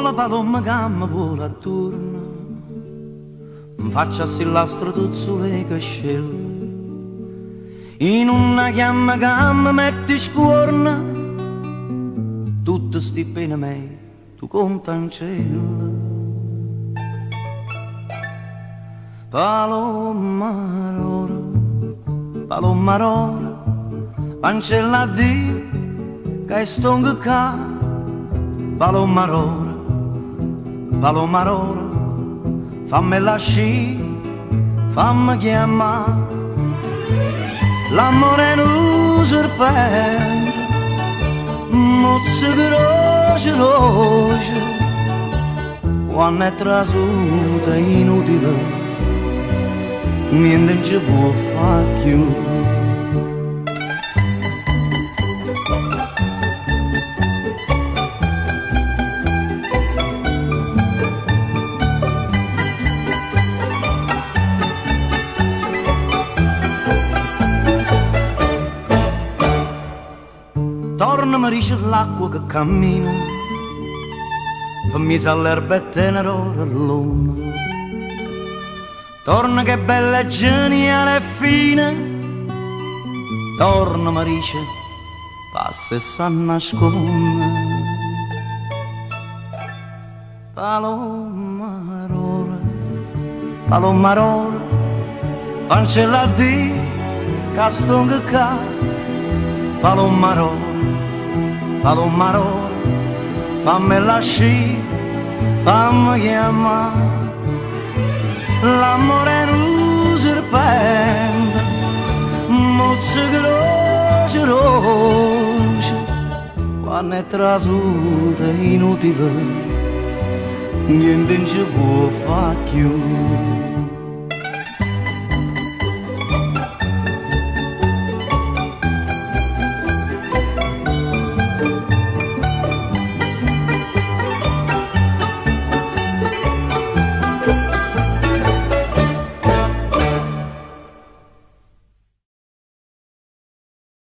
la paloma che mi vola attorno, mi faccia l'astro tuzzole che scella, in una chiamma che mi metti scuorna, tutte sti pene mei tu conta in cielo. Paloma rora, paloma rora, ancella a Dio che è stongo ca. Paloma rora, fammi lasci, fammi chiamare. L'amore è un serpente, mozza croce roce, quando è trasuta inutile, niente non ci può fare più. Torna mi dice l'acqua che cammina, per mi sa l'erba è tenera l'una. Torna che bella e geniale e fine, torna mi dice, passa e sa nasconde. Paloma rora, pancella a Dio, castonga ca. Paloma rora, fammi lasci, fammi chiamare. L'amore è un serpente, mozza croce roce, quando è trasuta inutile, niente non ci può fare più.